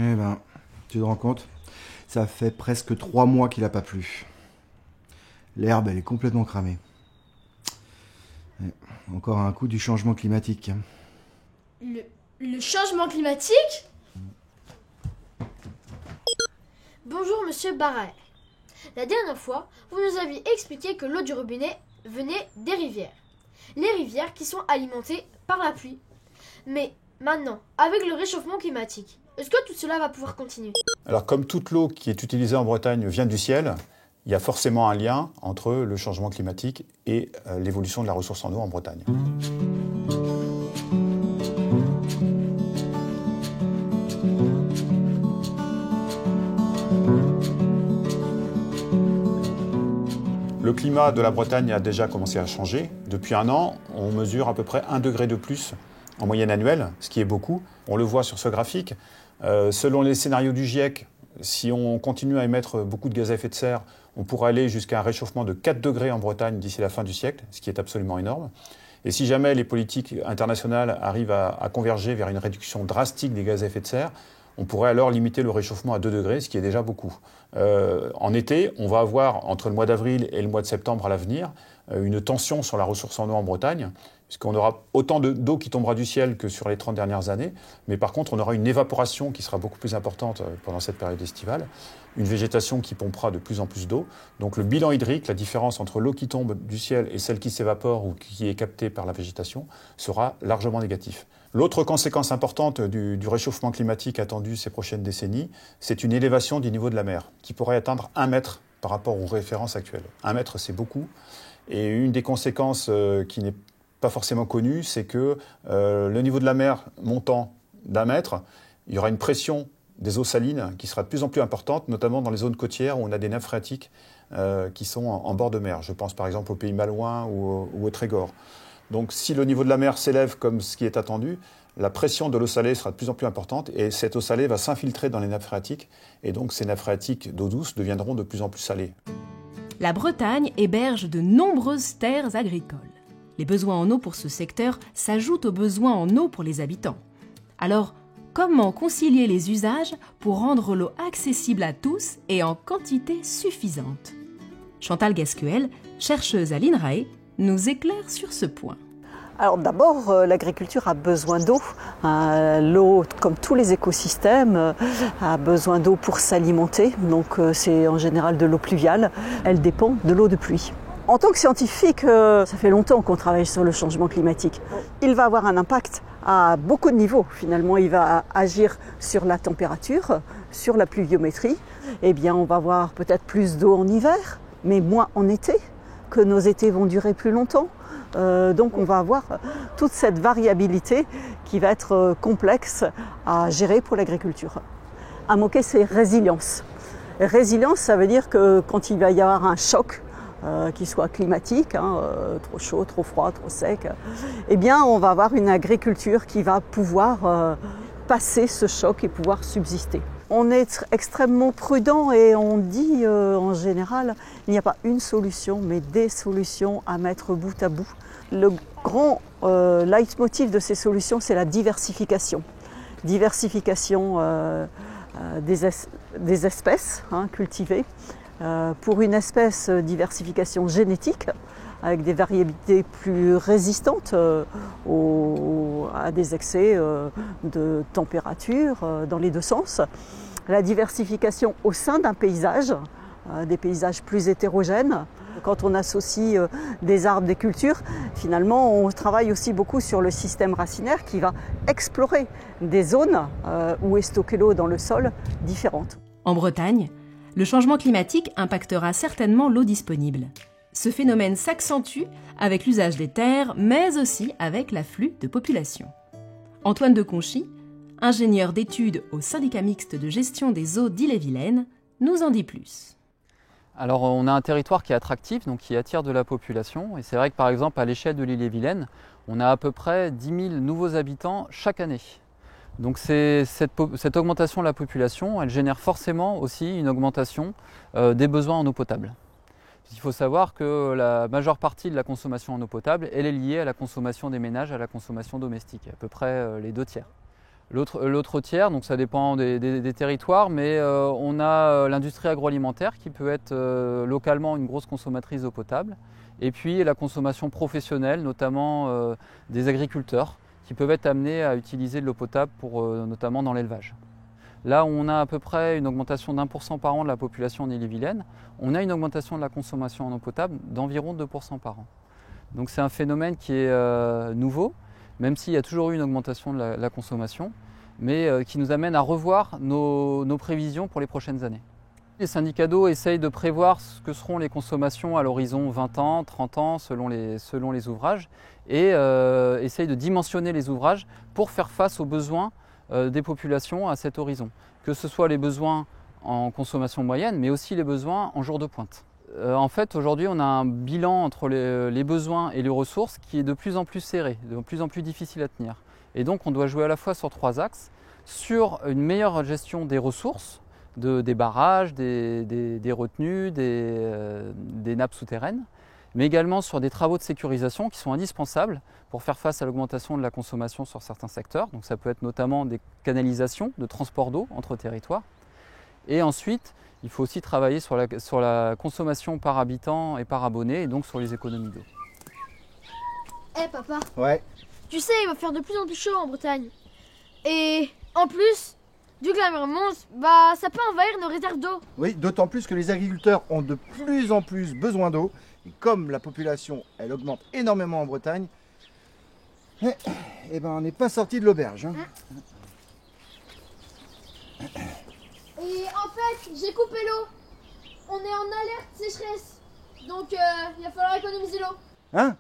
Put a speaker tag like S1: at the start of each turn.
S1: Eh ben, tu te rends compte? Ça fait presque 3 mois qu'il n'a pas plu. L'herbe, elle est complètement cramée. Ouais, encore un coup du changement climatique.
S2: Le changement climatique? Bonjour Monsieur Barret. La dernière fois, vous nous aviez expliqué que l'eau du robinet venait des rivières. Les rivières qui sont alimentées par la pluie. Mais maintenant, avec le réchauffement climatique, est-ce que tout cela va pouvoir continuer?
S3: Alors comme toute l'eau qui est utilisée en Bretagne vient du ciel, il y a forcément un lien entre le changement climatique et l'évolution de la ressource en eau en Bretagne. Le climat de la Bretagne a déjà commencé à changer. Depuis un an, on mesure à peu près 1 degré de plus en moyenne annuelle, ce qui est beaucoup. On le voit sur ce graphique. Selon les scénarios du GIEC, si on continue à émettre beaucoup de gaz à effet de serre, on pourrait aller jusqu'à un réchauffement de 4 degrés en Bretagne d'ici la fin du siècle, ce qui est absolument énorme. Et si jamais les politiques internationales arrivent à converger vers une réduction drastique des gaz à effet de serre, on pourrait alors limiter le réchauffement à 2 degrés, ce qui est déjà beaucoup. En été, on va avoir, entre le mois d'avril et le mois de septembre à l'avenir, une tension sur la ressource en eau en Bretagne, puisqu'on aura autant d'eau qui tombera du ciel que sur les 30 dernières années. Mais par contre, on aura une évaporation qui sera beaucoup plus importante pendant cette période estivale, une végétation qui pompera de plus en plus d'eau. Donc le bilan hydrique, la différence entre l'eau qui tombe du ciel et celle qui s'évapore ou qui est captée par la végétation, sera largement négatif. L'autre conséquence importante du réchauffement climatique attendu ces prochaines décennies, c'est une élévation du niveau de la mer, qui pourrait atteindre 1 mètre par rapport aux références actuelles. 1 mètre, c'est beaucoup. Et une des conséquences qui n'est pas forcément connue, c'est que le niveau de la mer montant d'1 mètre, il y aura une pression des eaux salines qui sera de plus en plus importante, notamment dans les zones côtières où on a des nappes phréatiques qui sont en bord de mer. Je pense par exemple au Pays Malouin ou au Trégor. Donc si le niveau de la mer s'élève comme ce qui est attendu, la pression de l'eau salée sera de plus en plus importante et cette eau salée va s'infiltrer dans les nappes phréatiques et donc ces nappes phréatiques d'eau douce deviendront de plus en plus salées.
S4: La Bretagne héberge de nombreuses terres agricoles. Les besoins en eau pour ce secteur s'ajoutent aux besoins en eau pour les habitants. Alors, comment concilier les usages pour rendre l'eau accessible à tous et en quantité suffisante? Chantal Gasqueuel, chercheuse à l'INRAE, nous éclaire sur ce point.
S5: Alors d'abord, l'agriculture a besoin d'eau. L'eau, comme tous les écosystèmes, a besoin d'eau pour s'alimenter. Donc c'est en général de l'eau pluviale. Elle dépend de l'eau de pluie. En tant que scientifique, ça fait longtemps qu'on travaille sur le changement climatique. Il va avoir un impact à beaucoup de niveaux. Finalement, il va agir sur la température, sur la pluviométrie. Eh bien, on va avoir peut-être plus d'eau en hiver, mais moins en été, que nos étés vont durer plus longtemps. Donc on va avoir toute cette variabilité qui va être complexe à gérer pour l'agriculture. Un mot-clé, c'est résilience. Résilience, ça veut dire que quand il va y avoir un choc, qui soit climatique, trop chaud, trop froid, trop sec, eh bien on va avoir une agriculture qui va pouvoir passer ce choc et pouvoir subsister. On est extrêmement prudent et on dit en général, il n'y a pas une solution, mais des solutions à mettre bout à bout. Le grand leitmotiv de ces solutions, c'est la diversification. Diversification des espèces cultivées. Pour une espèce, diversification génétique, avec des variabilités plus résistantes à des excès de température dans les deux sens. La diversification au sein d'un paysage, des paysages plus hétérogènes. Quand on associe des arbres, des cultures, finalement on travaille aussi beaucoup sur le système racinaire qui va explorer des zones où est stockée l'eau dans le sol différentes.
S4: En Bretagne, le changement climatique impactera certainement l'eau disponible. Ce phénomène s'accentue avec l'usage des terres, mais aussi avec l'afflux de population. Antoine de Conchy, ingénieur d'études au syndicat mixte de gestion des eaux d'Ille-et-Vilaine, nous en dit plus.
S6: Alors on a un territoire qui est attractif, donc qui attire de la population. Et c'est vrai que par exemple à l'échelle de l'Ille-et-Vilaine, on a à peu près 10 000 nouveaux habitants chaque année. Donc cette augmentation de la population, elle génère forcément aussi une augmentation des besoins en eau potable. Il faut savoir que la majeure partie de la consommation en eau potable, elle est liée à la consommation des ménages, à la consommation domestique, à peu près les 2 tiers. L'autre tiers, donc ça dépend des territoires, mais on a l'industrie agroalimentaire qui peut être localement une grosse consommatrice d'eau potable. Et puis la consommation professionnelle, notamment des agriculteurs, qui peuvent être amenés à utiliser de l'eau potable, notamment dans l'élevage. Là où on a à peu près une augmentation d'1% par an de la population en Ille-et-Vilaine, on a une augmentation de la consommation en eau potable d'environ 2% par an. Donc c'est un phénomène qui est nouveau, même s'il y a toujours eu une augmentation de la consommation, mais qui nous amène à revoir nos prévisions pour les prochaines années. Les syndicats d'eau essayent de prévoir ce que seront les consommations à l'horizon 20 ans, 30 ans, selon les ouvrages, et essayent de dimensionner les ouvrages pour faire face aux besoins des populations à cet horizon, que ce soit les besoins en consommation moyenne, mais aussi les besoins en jour de pointe. En fait, aujourd'hui, on a un bilan entre les besoins et les ressources qui est de plus en plus serré, de plus en plus difficile à tenir. Et donc, on doit jouer à la fois sur 3 axes, sur une meilleure gestion des ressources, des barrages, des retenues, des nappes souterraines, mais également sur des travaux de sécurisation qui sont indispensables pour faire face à l'augmentation de la consommation sur certains secteurs. Donc ça peut être notamment des canalisations de transport d'eau entre territoires. Et ensuite, il faut aussi travailler sur la consommation par habitant et par abonné, et donc sur les économies d'eau.
S2: Eh papa,
S1: Ouais.
S2: tu sais, il va faire de plus en plus chaud en Bretagne. Et en plus, vu que la mer monte, ça peut envahir nos réserves d'eau.
S1: Oui, d'autant plus que les agriculteurs ont de plus en plus besoin d'eau. Et comme la population, elle augmente énormément en Bretagne, on n'est pas sorti de l'auberge. Hein.
S2: Et en fait, j'ai coupé l'eau. On est en alerte sécheresse. Donc, il va falloir économiser l'eau.
S1: Hein?